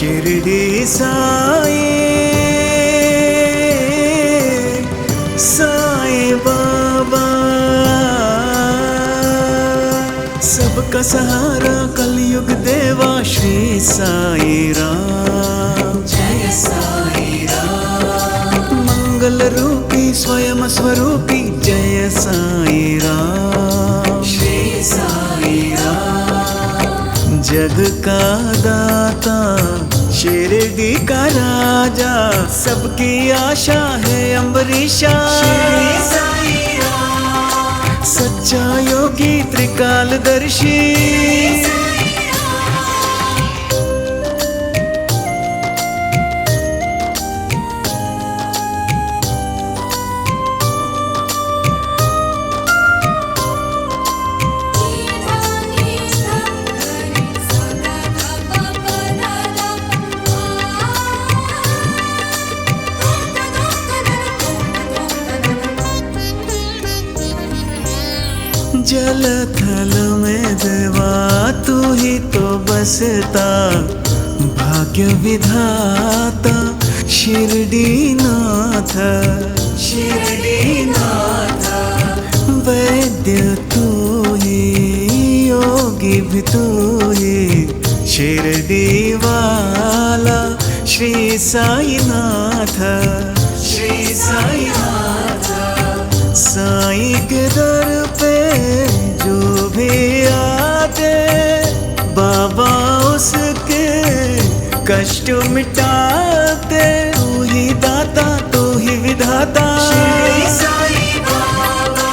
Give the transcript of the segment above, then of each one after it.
शिरडी साई साई बाबा, सबका सहारा कलयुग देवा श्री साई राम। जय साई राम। मंगल रूपी स्वयं स्वरूपी जय साई राम। श्री साई राम। जग का दाता शिरडी का राजा, सबकी आशा है अम्बरीशा। श्री साई राम। सच्चा योगी त्रिकालदर्शी, जल थल में देवा तू ही तो बसता, भाग्य विधाता शिरडी नाथ। शिरडी नाथ। वैद्य तू ही योगी भी तू ही, शिरडी वाला श्री साई नाथ। श्री साई नाथ। साई के दर पे जो भी आते, बाबा उसके कष्ट मिटाते। तू ही दाता तू ही विधाता, श्री साई बाबा।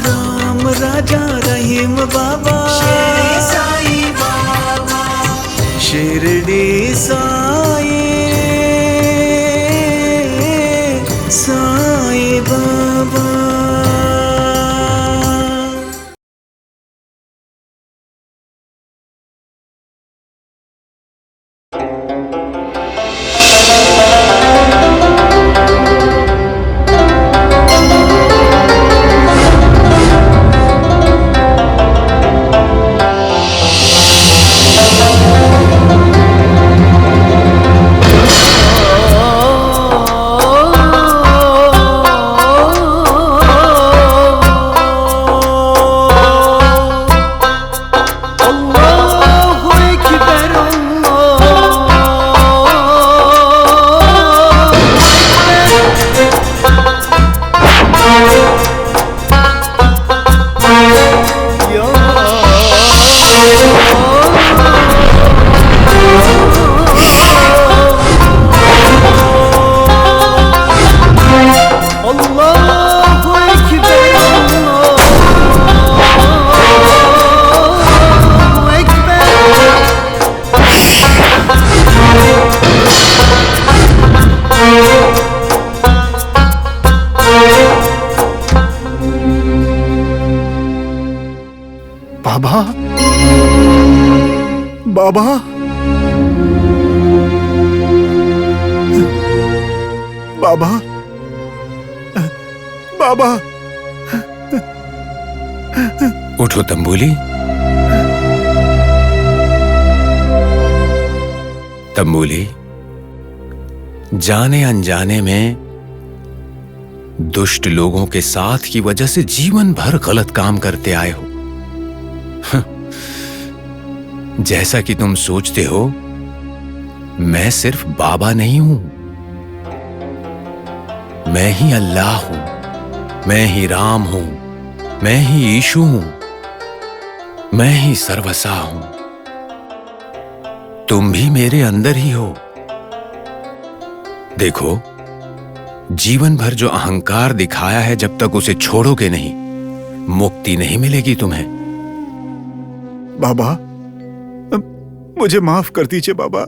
राम राजा रहीम बाबा। श्री साई बाबा। शिरडी साई साई बाबा। बाबा, बाबा, बाबा, बाबा। उठो तंबोली। तंबोली, जाने अनजाने में दुष्ट लोगों के साथ की वजह से जीवन भर गलत काम करते आए हो। जैसा कि तुम सोचते हो, मैं सिर्फ बाबा नहीं हूं, मैं ही अल्लाह हूं, मैं ही राम हूं, मैं ही यीशु हूं, मैं ही सर्वसा हूं। तुम भी मेरे अंदर ही हो। देखो, जीवन भर जो अहंकार दिखाया है, जब तक उसे छोड़ोगे नहीं, मुक्ति नहीं मिलेगी तुम्हें। बाबा, मुझे माफ कर दीजिए बाबा।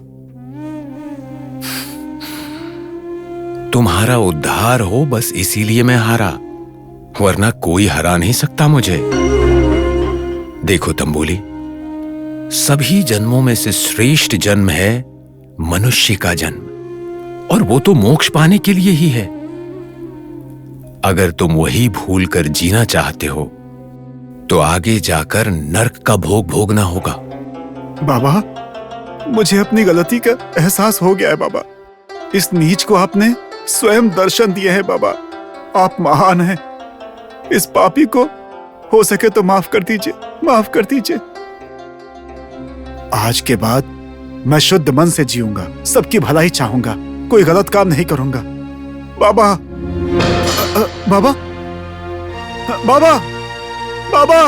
तुम्हारा उद्धार हो बस इसीलिए मैं हारा, वरना कोई हरा नहीं सकता मुझे। देखो तंबोली, सभी जन्मों में से श्रेष्ठ जन्म है मनुष्य का जन्म, और वो तो मोक्ष पाने के लिए ही है। अगर तुम वही भूल कर जीना चाहते हो तो आगे जाकर नर्क का भोग भोगना होगा। बाबा, मुझे अपनी गलती का एहसास हो गया है बाबा। इस नीच को आपने स्वयं दर्शन दिए हैं बाबा। आप महान हैं। इस पापी को हो सके तो माफ कर दीजिए, माफ कर दीजिए। आज के बाद मैं शुद्ध मन से जीऊंगा, सबकी भलाई चाहूंगा, कोई गलत काम नहीं करूंगा। बाबा, बाबा, बाबा, बाबा,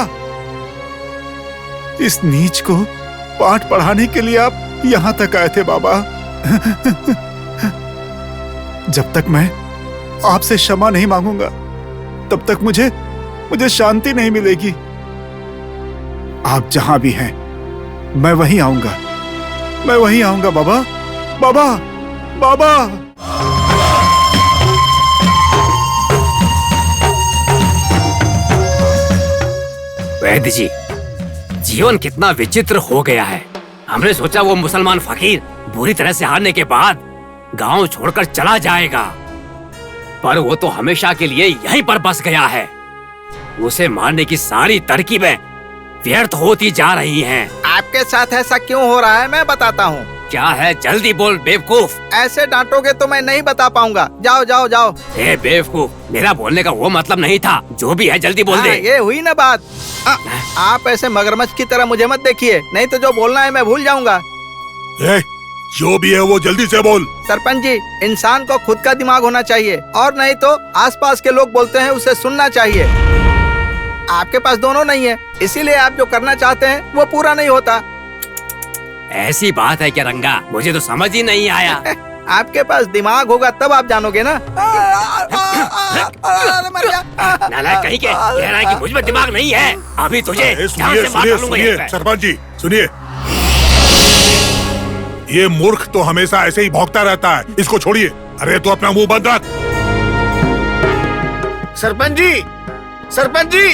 इस नीच को पाठ पढ़ाने के लिए आप यहां तक आए थे बाबा। जब तक मैं आपसे क्षमा नहीं मांगूंगा तब तक मुझे शांति नहीं मिलेगी। आप जहां भी हैं मैं वहीं आऊंगा, मैं वहीं आऊंगा बाबा, बाबा, बाबा। वैद्य जी, जीवन कितना विचित्र हो गया है। हमने सोचा वो मुसलमान फकीर बुरी तरह से हारने के बाद गांव छोड़कर चला जाएगा, पर वो तो हमेशा के लिए यहीं पर बस गया है। उसे मारने की सारी तरकीबें व्यर्थ होती जा रही हैं। आपके साथ ऐसा क्यों हो रहा है मैं बताता हूँ। क्या है, जल्दी बोल बेवकूफ। ऐसे डांटोगे तो मैं नहीं बता पाऊंगा। जाओ जाओ जाओ। ए बेवकूफ, मेरा बोलने का वो मतलब नहीं था। जो भी है जल्दी बोल दे। ये हुई ना बात। आप ऐसे मगरमच्छ की तरह मुझे मत देखिए, नहीं तो जो बोलना है मैं भूल जाऊंगा। जो भी है वो जल्दी से बोल। सरपंच जी, इंसान को खुद का दिमाग होना चाहिए और नहीं तो आसपास के लोग बोलते हैं उसे सुनना चाहिए। आपके पास दोनों नहीं है, इसीलिए आप जो करना चाहते हैं वो पूरा नहीं होता। ऐसी बात है क्या रंगा? मुझे तो समझ ही नहीं आया। आपके पास दिमाग होगा तब आप जानोगे ना। नालायक कहीं के कह रहा है कि मुझ में दिमाग नहीं है। अभी तुझे जान से मार डालूंगा यहीं पे। सरपंच जी सुनिए, ये मूर्ख तो हमेशा ऐसे ही भौंकता रहता है, इसको छोड़िए। अरे तू अपना मुंह बंद रख। सरपंच जी, सरपंच जी।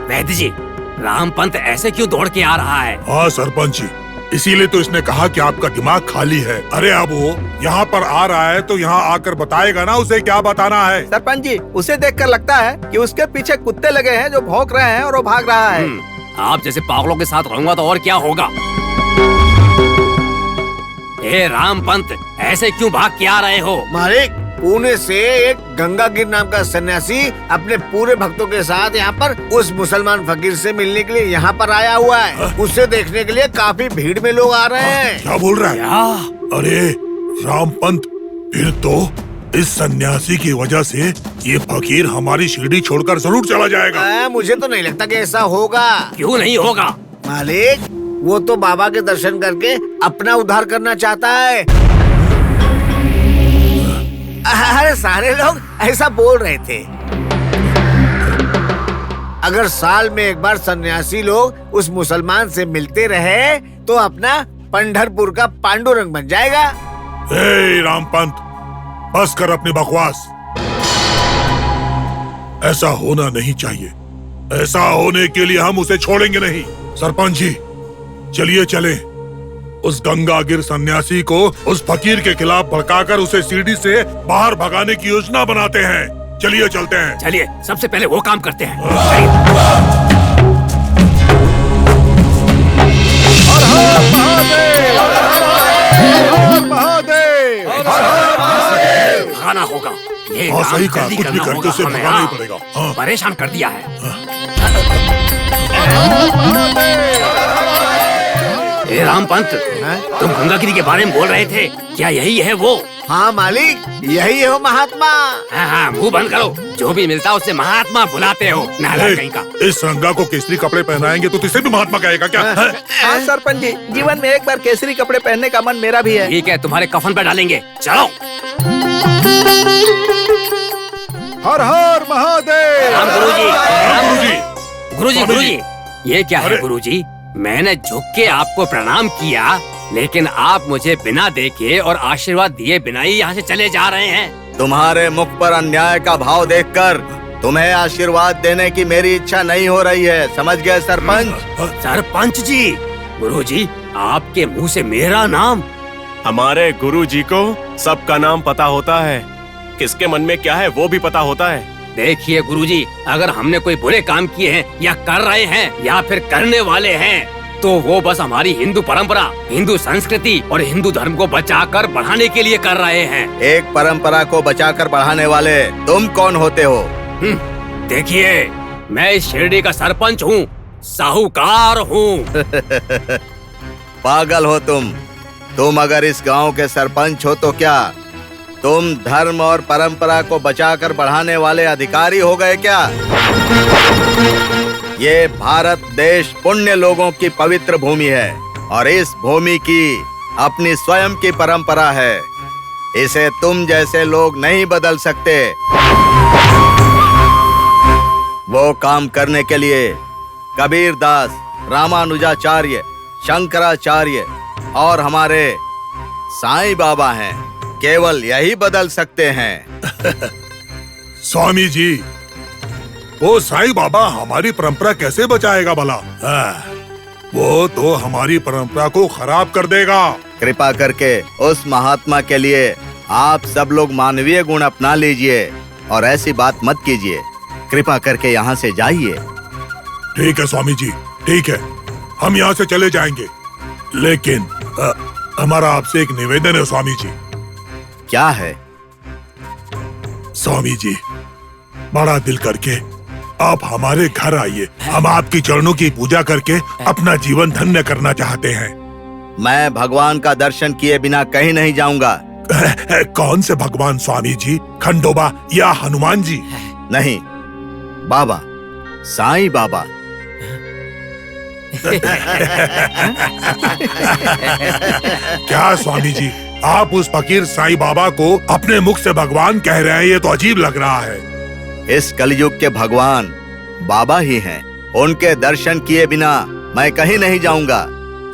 वैद्य जी, रामपंत ऐसे क्यों दौड़ के आ रहा है? हाँ सरपंच जी, इसीलिए तो इसने कहा कि आपका दिमाग खाली है। अरे अब वो यहाँ पर आ रहा है तो यहाँ आकर बताएगा ना उसे क्या बताना है। सरपंच जी, उसे देखकर लगता है कि उसके पीछे कुत्ते लगे हैं जो भौंक रहे हैं और वो भाग रहा है। आप जैसे पागलों के साथ रहूंगा तो और क्या होगा। ए रामपंत, ऐसे क्यों भाग के आ रहे हो? मालिक, पुणे से एक गंगागिर नाम का सन्यासी अपने पूरे भक्तों के साथ यहाँ पर उस मुसलमान फकीर से मिलने के लिए यहाँ पर आया हुआ है। उसे देखने के लिए काफी भीड़ में लोग आ रहे हैं। क्या बोल रहा है? अरे रामपंत, फिर तो इस सन्यासी की वजह से ये फकीर हमारी शिरडी छोड़कर जरूर चला जाएगा। मुझे तो नहीं लगता कि ऐसा होगा। क्यों नहीं होगा? मालिक, वो तो बाबा के दर्शन करके अपना उद्धार करना चाहता है। अरे सारे लोग ऐसा बोल रहे थे। अगर साल में एक बार सन्यासी लोग उस मुसलमान से मिलते रहे तो अपना पंढरपुर का पांडुरंग बन जाएगा। ए रामपंत, बस कर अपनी बकवास। ऐसा होना नहीं चाहिए। ऐसा होने के लिए हम उसे छोड़ेंगे नहीं। सरपंच जी, चलिए चले। उस गंगागिर सन्यासी को उस फकीर के खिलाफ भड़काकर उसे सीढ़ी से बाहर भगाने की योजना बनाते हैं। चलिए चलते हैं। चलिए, सबसे पहले वो काम करते हैं। भगाना होगा। ये हाँ काम सही कहा, जल्दी कुछ भी करना करके होगा उसे हमें। भगाना ही हाँ, पड़ेगा। हाँ। परेशान कर दिया है। ए रामपंत, तुम गंगागिरी के बारे में बोल रहे थे, क्या यही है वो? हाँ मालिक, यही है वो महात्मा। हाँ, मुंह बंद करो। जो भी मिलता है उससे महात्मा बुलाते हो, नालायक कहीं का। इस रंगा को केसरी कपड़े पहनाएंगे तो तुझे भी महात्मा कहेगा क्या? हाँ सरपंच जी, जीवन में एक बार केसरी कपड़े पहनने का मन मेरा भी है। ठीक है, तुम्हारे कफन पे डालेंगे। चलो। हर हर महादेव। राम गुरुजी, राम गुरुजी। गुरुजी, गुरुजी, ये क्या है अरे। गुरुजी? मैंने झुक के आपको प्रणाम किया, लेकिन आप मुझे बिना देखे और आशीर्वाद दिए बिना ही यहाँ से चले जा रहे हैं। तुम्हारे मुख पर अन्याय का भाव देखकर तुम्हें आशीर्वाद देने की मेरी इच्छा नहीं हो रही है, समझ गए सरपंच? सरपंच जी, गुरुजी, आपके मुंह से मेरा नाम? हमारे गुरुजी को सबका नाम पता होता है, किसके मन में क्या है वो भी पता होता है। देखिए गुरुजी, अगर हमने कोई बुरे काम किए हैं या कर रहे हैं या फिर करने वाले हैं तो वो बस हमारी हिंदू परंपरा, हिंदू संस्कृति और हिंदू धर्म को बचाकर बढ़ाने के लिए कर रहे हैं। एक परंपरा को बचाकर बढ़ाने वाले तुम कौन होते हो? देखिए, मैं इस शिरडी का सरपंच हूँ, साहूकार हूँ। पागल हो तुम अगर इस गांव के सरपंच हो तो क्या तुम धर्म और परंपरा को बचाकर बढ़ाने वाले अधिकारी हो गए क्या? ये भारत देश पुण्य लोगों की पवित्र भूमि है और इस भूमि की अपनी स्वयं की परंपरा है। इसे तुम जैसे लोग नहीं बदल सकते। वो काम करने के लिए कबीरदास, रामानुजाचार्य, शंकराचार्य और हमारे साईं बाबा हैं। केवल यही बदल सकते हैं। स्वामी जी, वो साईं बाबा हमारी परंपरा कैसे बचाएगा भला? वो तो हमारी परंपरा को खराब कर देगा। कृपा करके उस महात्मा के लिए आप सब लोग मानवीय गुण अपना लीजिए और ऐसी बात मत कीजिए। कृपा करके यहाँ से जाइए। ठीक है स्वामी जी, ठीक है, हम यहाँ से चले जाएंगे। लेकिन हमारा आपसे एक निवेदन है स्वामी जी। क्या है? स्वामी जी, बड़ा दिल करके आप हमारे घर आइए। हम आपकी चरणों की पूजा करके अपना जीवन धन्य करना चाहते हैं। मैं भगवान का दर्शन किए बिना कहीं नहीं जाऊंगा। कौन से भगवान स्वामी जी? खंडोबा या हनुमान जी? नहीं, बाबा, साईं बाबा। क्या स्वामी जी, आप उस फकीर साईं बाबा को अपने मुख से भगवान कह रहे हैं? ये तो अजीब लग रहा है। इस कलयुग के भगवान बाबा ही हैं। उनके दर्शन किए बिना मैं कहीं नहीं जाऊंगा।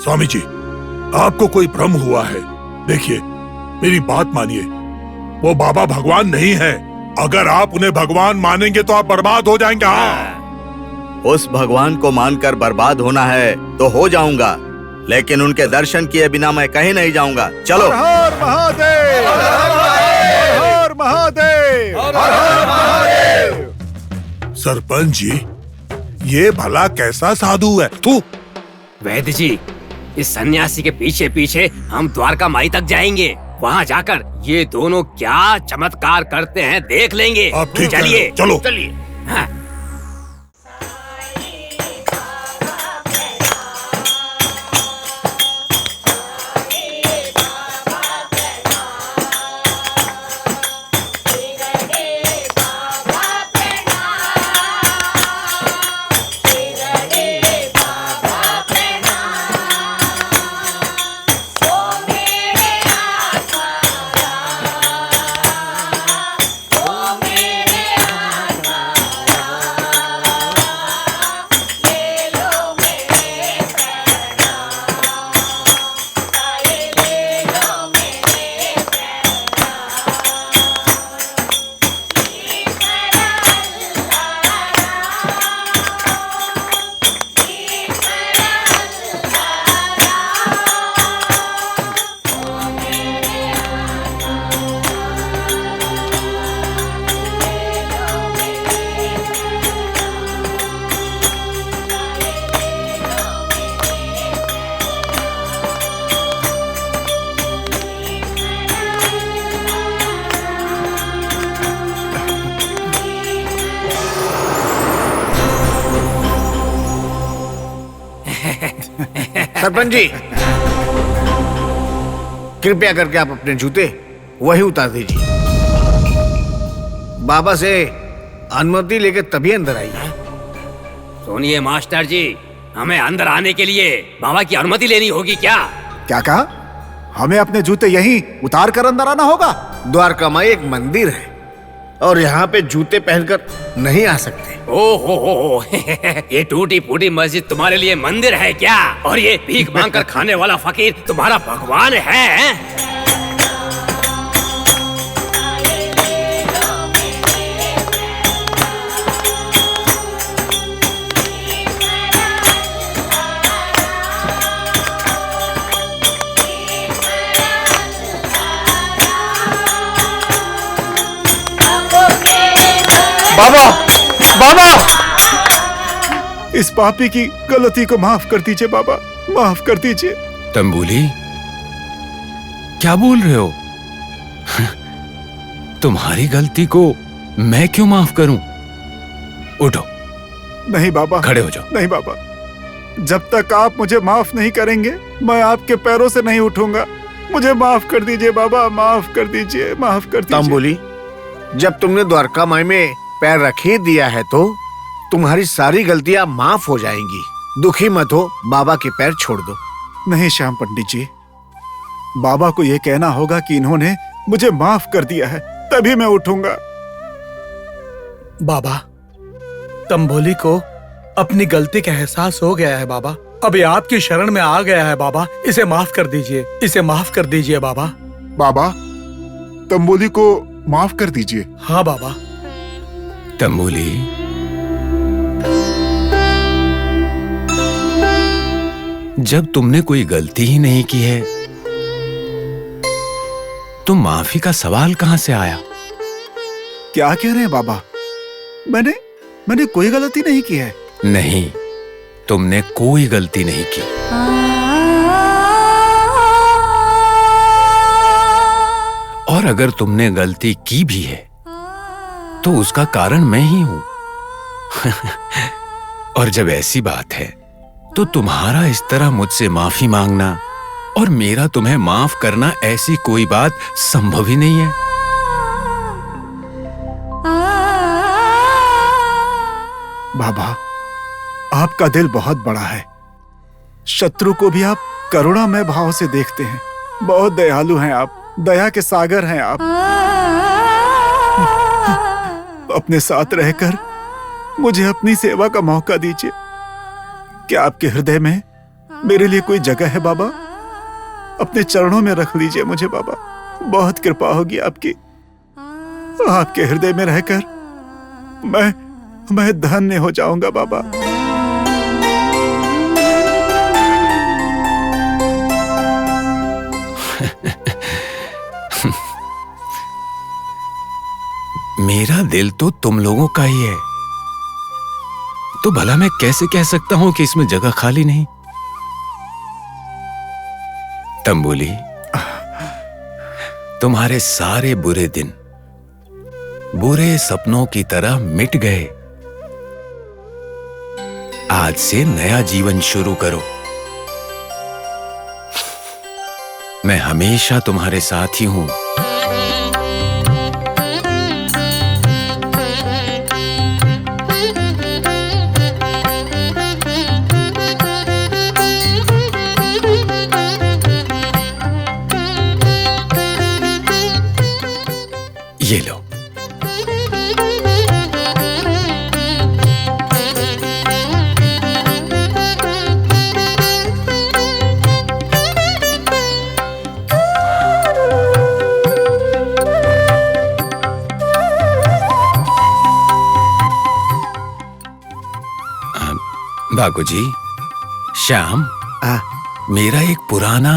स्वामी जी, आपको कोई भ्रम हुआ है। देखिए, मेरी बात मानिए, वो बाबा भगवान नहीं है। अगर आप उन्हें भगवान मानेंगे तो आप बर्बाद हो जाएंगे। हाँ, उस भगवान को मानकर बर्बाद होना है तो हो जाऊंगा, लेकिन उनके दर्शन किए बिना मैं कहीं नहीं जाऊंगा। चलो। हर महादेव, हर महादेव, हर महादेव। सरपंच जी, ये भला कैसा साधु है? तू वैद्य जी, इस सन्यासी के पीछे पीछे हम द्वारका माई तक जाएंगे। वहाँ जाकर ये दोनों क्या चमत्कार करते हैं देख लेंगे। आप ठीक कह रहे चलिए, हो, चलो। चलिए। हाँ। सरपंच जी, कृपया करके आप अपने जूते वही उतार दीजिए। बाबा से अनुमति लेकर तभी अंदर आइए। सुनिए मास्टर जी, हमें अंदर आने के लिए बाबा की अनुमति लेनी होगी क्या? क्या कहा? हमें अपने जूते यहीं उतार कर अंदर आना होगा? द्वारका माई एक मंदिर है और यहाँ पे जूते पहनकर नहीं आ सकते। ओहो, ये टूटी फूटी मस्जिद तुम्हारे लिए मंदिर है क्या? और ये भीख मांगकर खाने वाला फकीर तुम्हारा भगवान है? बाबा, बाबा, इस पापी की गलती को माफ कर दीजिए बाबा। माफ कर दीजिए। तंबूली, क्या बोल रहे हो? तुम्हारी गलती को मैं क्यों माफ करूं? उठो। नहीं बाबा, खड़े हो जाओ। नहीं बाबा, जब तक आप मुझे माफ नहीं करेंगे मैं आपके पैरों से नहीं उठूंगा। मुझे माफ कर दीजिए बाबा, माफ कर दीजिए, माफ कर दीजिए। तंबुली, जब तुमने द्वारका माई में पैर रख ही दिया है तो तुम्हारी सारी गलतियां माफ हो जाएंगी। दुखी मत हो, बाबा के पैर छोड़ दो। नहीं श्याम पंडित जी, बाबा को यह कहना होगा कि इन्होंने मुझे माफ कर दिया है, तभी मैं उठूंगा। बाबा, तंबोली को अपनी गलती का एहसास हो गया है बाबा। अभी आपकी शरण में आ गया है बाबा। इसे माफ कर दीजिए, इसे माफ कर दीजिए बाबा। बाबा, तंबोली को माफ कर दीजिए। हाँ बाबा। तंबोली, जब तुमने कोई गलती ही नहीं की है तो माफी का सवाल कहां से आया? क्या कह रहे हैं बाबा? मैंने कोई गलती नहीं की है। नहीं, तुमने कोई गलती नहीं की। और अगर तुमने गलती की भी है तो उसका कारण मैं ही हूं। और जब ऐसी बात है तो तुम्हारा इस तरह मुझसे माफी मांगना और मेरा तुम्हें माफ करना, ऐसी कोई बात संभव ही नहीं है। बाबा, आपका दिल बहुत बड़ा है। शत्रु को भी आप करुणामय भाव से देखते हैं। बहुत दयालु हैं आप, दया के सागर हैं आप। अपने साथ रहकर मुझे अपनी सेवा का मौका दीजिए। क्या आपके हृदय में मेरे लिए कोई जगह है बाबा? अपने चरणों में रख लीजिए मुझे बाबा। बहुत कृपा होगी आपकी। आपके हृदय में रहकर मैं धन्य हो जाऊंगा बाबा। मेरा दिल तो तुम लोगों का ही है, तो भला मैं कैसे कह सकता हूं कि इसमें जगह खाली नहीं? तंबुली, तुम्हारे सारे बुरे दिन बुरे सपनों की तरह मिट गए। आज से नया जीवन शुरू करो। मैं हमेशा तुम्हारे साथ ही हूं। ये लो। बाबूजी, श्याम, मेरा एक पुराना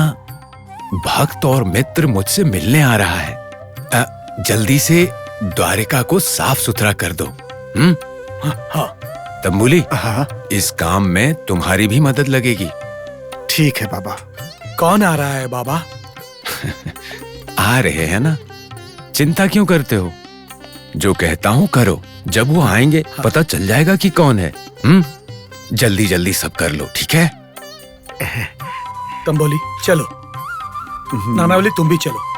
भक्त और मित्र मुझसे मिलने आ रहा है। जल्दी से द्वारिका को साफ सुथरा कर दो। हाँ। तंबुली, इस काम में तुम्हारी भी मदद लगेगी। ठीक है बाबा। कौन आ रहा है बाबा? आ रहे हैं ना, चिंता क्यों करते हो? जो कहता हूँ करो। जब वो आएंगे पता चल जाएगा कि कौन है। जल्दी जल्दी सब कर लो, ठीक है? तंबोली चलो। नानावली तुम भी चलो।